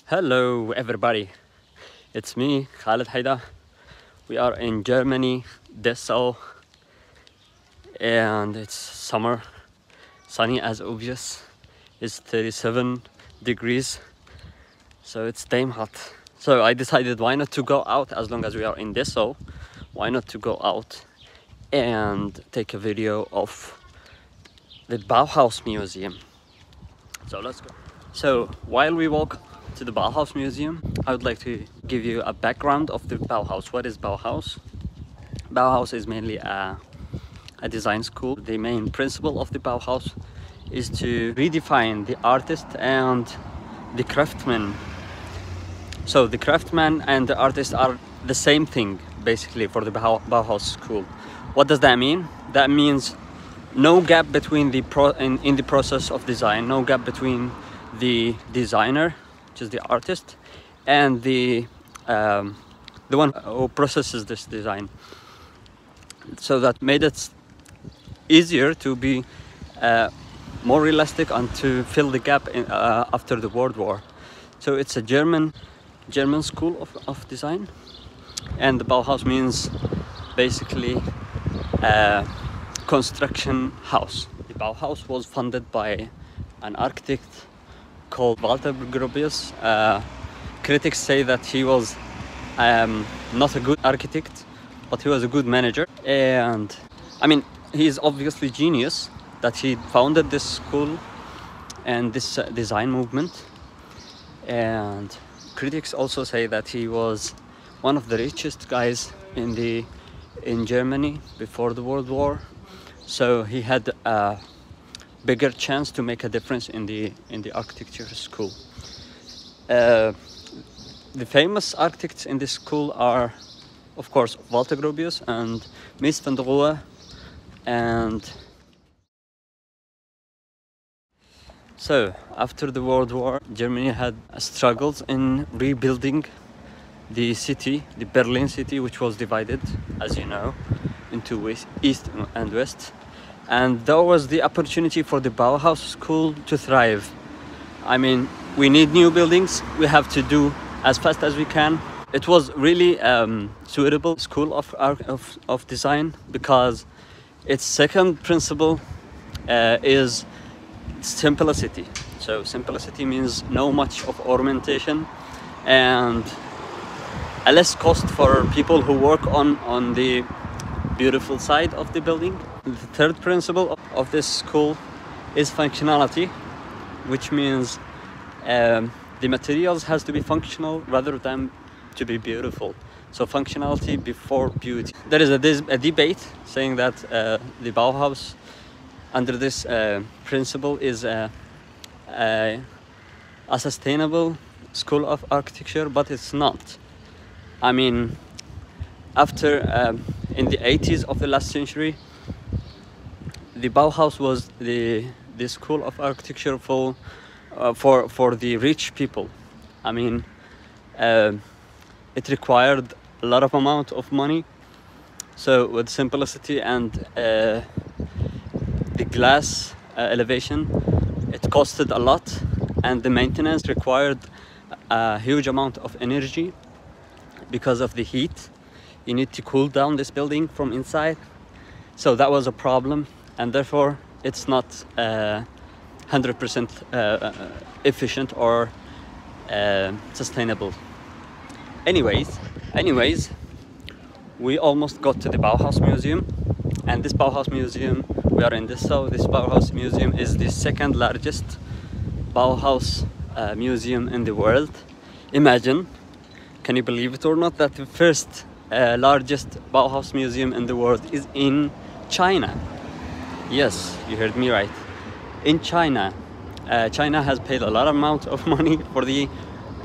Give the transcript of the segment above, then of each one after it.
Hello everybody, it's me Khaled Haida. We are in Germany, Dessau, and it's summer, sunny as obvious. It's 37 degrees, so it's damn hot. So I decided why not to go out, as long as we are in Dessau, why not to go out and take a video of the BAUHAUS Museum. So let's go. So while we walk to the BAUHAUS Museum, I would like to give you a background of the BAUHAUS. What is BAUHAUS? BAUHAUS is mainly a design school. The main principle of the BAUHAUS is to redefine the artist and the craftsman. So the craftsman and the artist are the same thing basically for the BAUHAUS school. What does that mean? That means no gap between in the process of design, no gap between the designer, which is the artist, and the one who processes this design. So that made it easier to be more realistic and to fill the gap after the World War. So it's a German school of design, and the Bauhaus means basically construction house. The Bauhaus was funded by an architect called Walter Gropius. Critics say that he was not a good architect, but he was a good manager. And I mean, he's obviously genius that he founded this school and this design movement. And critics also say that he was one of the richest guys in Germany before the World War. So he had a bigger chance to make a difference in the architecture school. The famous architects in this school are, of course, Walter Gropius and Mies van der Rohe. And so after the World War, Germany had struggles in rebuilding the city, the Berlin city, which was divided, as you know, into east and west. And that was the opportunity for the Bauhaus school to thrive. I mean, we need new buildings, we have to do as fast as we can. It was really suitable school of design, because its second principle is simplicity. So simplicity means no much of ornamentation and a less cost for people who work on the beautiful side of the building. The third principle of this school is functionality, which means the materials has to be functional rather than to be beautiful. So functionality before beauty. There is a debate saying that the Bauhaus under this principle is a sustainable school of architecture, but it's not. I mean, after in the 80s of the last century, the Bauhaus was the school of architecture for the rich people. I mean, it required a lot of amount of money. So with simplicity and the glass elevation, it costed a lot, and the maintenance required a huge amount of energy because of the heat. You need to cool down this building from inside. So that was a problem, and therefore it's not 100% efficient or sustainable. Anyways, we almost got to the Bauhaus Museum, and this Bauhaus Museum, we are in Dessau. This Bauhaus Museum is the second largest Bauhaus museum in the world. Imagine, can you believe it or not, that the first largest Bauhaus museum in the world is in China. Yes, you heard me right. In China. China has paid a lot amount of money for the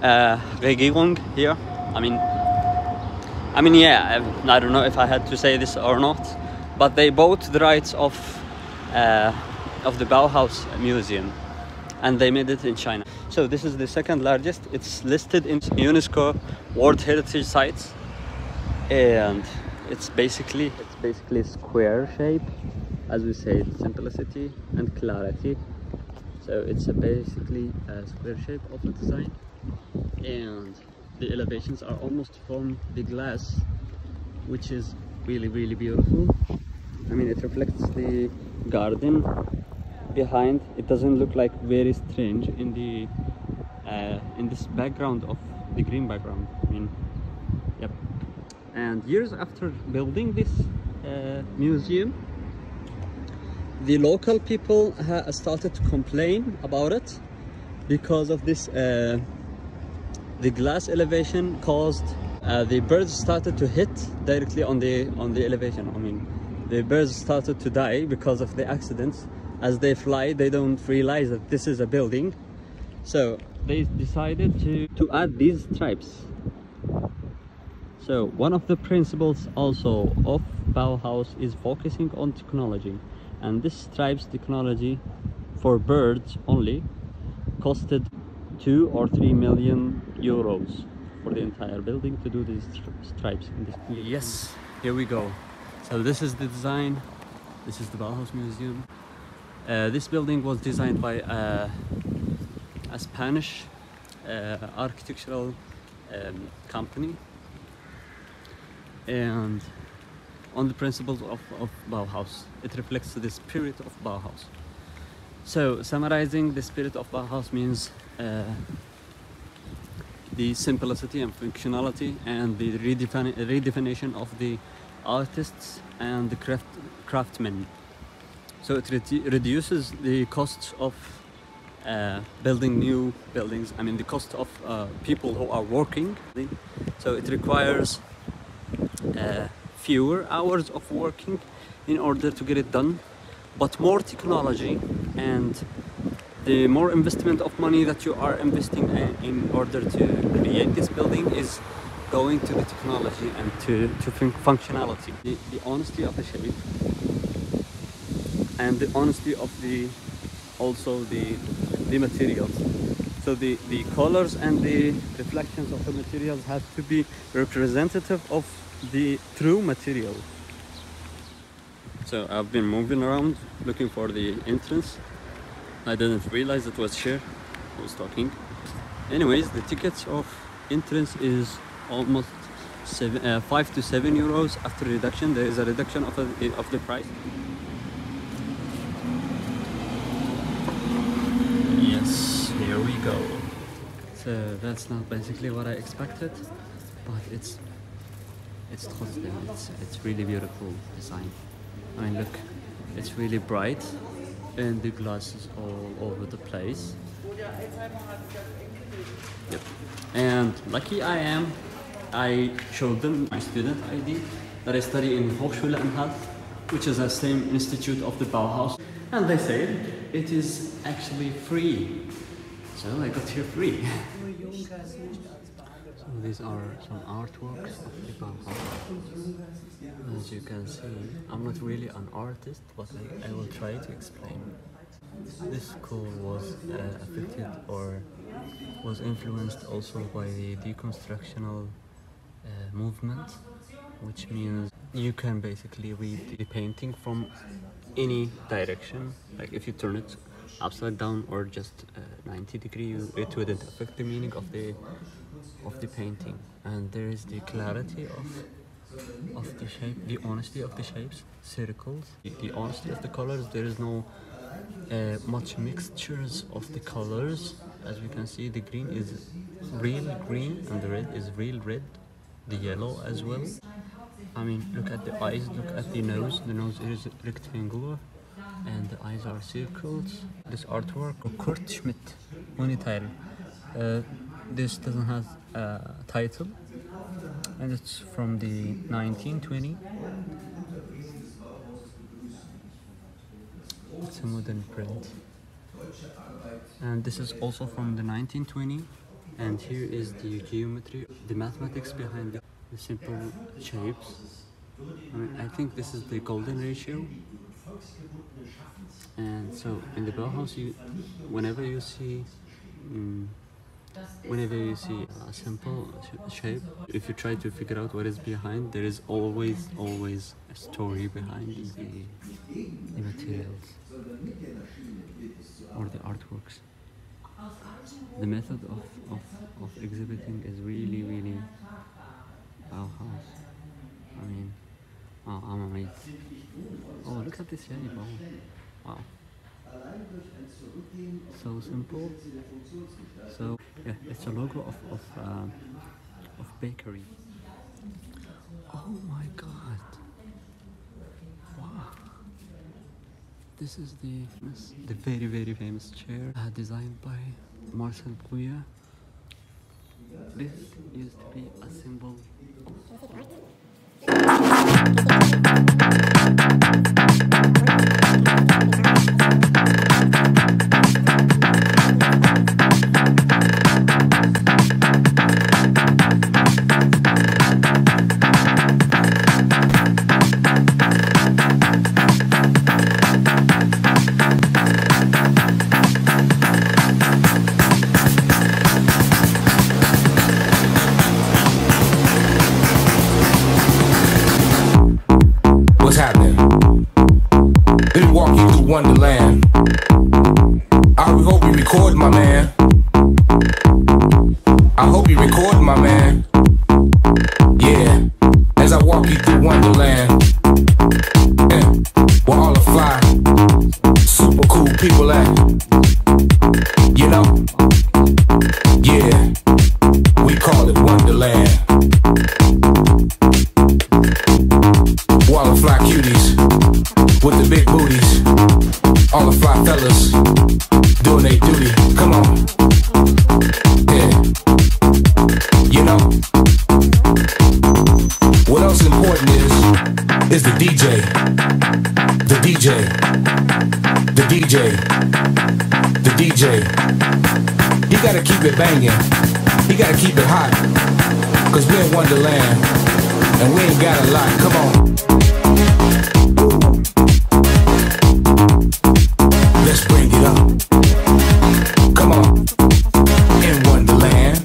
Regierung here. I mean, yeah, I don't know if I had to say this or not, but they bought the rights of the Bauhaus Museum, and they made it in China. So this is the second largest. It's listed in UNESCO World Heritage Sites, and it's basically square shape, as we say, simplicity and clarity. So it's basically a square shape of a design, and the elevations are almost from the glass, which is really beautiful. I mean, it reflects the garden behind. It doesn't look like very strange in this background of the green background. I mean, yep. And years after building this museum, the local people started to complain about it because of this. The glass elevation caused the birds started to hit directly on the elevation. I mean, the birds started to die because of the accidents. As they fly, they don't realize that this is a building, so they decided to add these stripes. So one of the principles also of Bauhaus is focusing on technology, and this stripes technology for birds only costed 2 or 3 million euros for the entire building to do these stripes in this. Yes, here we go. So this is the design. This is the Bauhaus Museum. This building was designed by a Spanish architectural company, and on the principles of Bauhaus. It reflects the spirit of Bauhaus. So summarizing, the spirit of Bauhaus means the simplicity and functionality and the redefinition of the artists and the craftsmen. So it reduces the costs of building new buildings. I mean, the cost of people who are working. So it requires fewer hours of working in order to get it done, but more technology, and the more investment of money that you are investing in order to create this building is going to the technology and to functionality. The honesty of the shape and the honesty of the materials. So the colors and the reflections of the materials have to be representative of the true material. So I've been moving around looking for the entrance. I didn't realize it was here. I was talking. Anyways, the tickets of entrance is almost 5 to 7 euros after reduction. There is a reduction of the price. Yes, here we go. So that's not basically what I expected, but it's really beautiful design. I mean, look, it's really bright and the glass is all over the place. Yep. And lucky I am, I showed them my student ID that I study in Hochschule Anhalt, which is the same institute of the Bauhaus, and they said it is actually free. So I got here free. So these are some artworks of the Bauhaus. As you can see, I'm not really an artist, but I will try to explain. This school was affected or was influenced also by the deconstructional movement, which means you can basically read the painting from any direction. Like if you turn it upside down or just 90 degrees, it wouldn't affect the meaning of the painting. And there is the clarity of the shape, the honesty of the shapes, circles, the honesty of the colors. There is no much mixtures of the colors. As we can see, the green is real green and the red is real red, the yellow as well. I mean, look at the eyes, look at the nose. The nose is rectangular and the eyes are circles. This artwork, Kurt Schmidt, Unititle. This doesn't have a title, and it's from the 1920. It's a modern print. And this is also from the 1920. And here is the geometry, the mathematics behind the simple shapes. I mean, I think this is the golden ratio. And so in the Bauhaus, whenever you see a simple shape, if you try to figure out what is behind, there is always a story behind the materials. or the artworks. The method of exhibiting is really, really Bauhaus. I mean, wow, I'm amazed. Oh, look at this jelly bowl. Wow. So simple. So yeah, it's a logo of bakery. Oh my god. Wow. This is the very, very famous chair designed by Marcel Bruyère. This used to be a symbol. What's happening? Let me walk you through Wonderland. I hope you record, my man. I hope you record, my man. Yeah, as I walk you through Wonderland, yeah, where all the fly, super cool people at. You know, yeah, we call it Wonderland. All the fly cuties with the big booties, all the fly fellas doing their duty. Come on, yeah. You know what else important is the DJ, the DJ, the DJ, the DJ. He gotta keep it banging. He gotta keep it hot. 'Cause we're in Wonderland and we ain't got a lot. Come on. Let's bring it up. Come on. In Wonderland.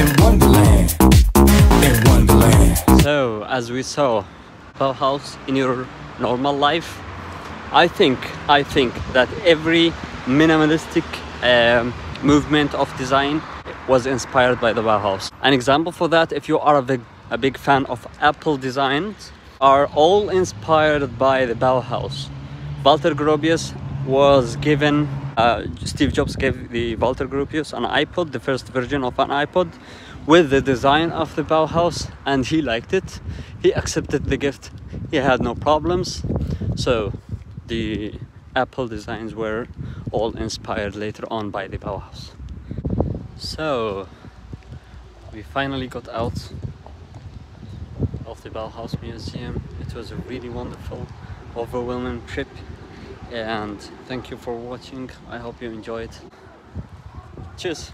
In Wonderland. In Wonderland. So, as we saw, Bauhaus in your normal life, I think that every minimalistic movement of design was inspired by the Bauhaus. An example for that, if you are a big fan of Apple designs, are all inspired by the Bauhaus. Walter Gropius was given, Steve Jobs gave the Walter Gropius an iPod, the first version of an iPod, with the design of the Bauhaus, and he liked it. He accepted the gift. He had no problems. So the Apple designs were all inspired later on by the Bauhaus. So we finally got out of the Bauhaus Museum. It was a really wonderful, overwhelming trip, and thank you for watching. I hope you enjoyed. Cheers.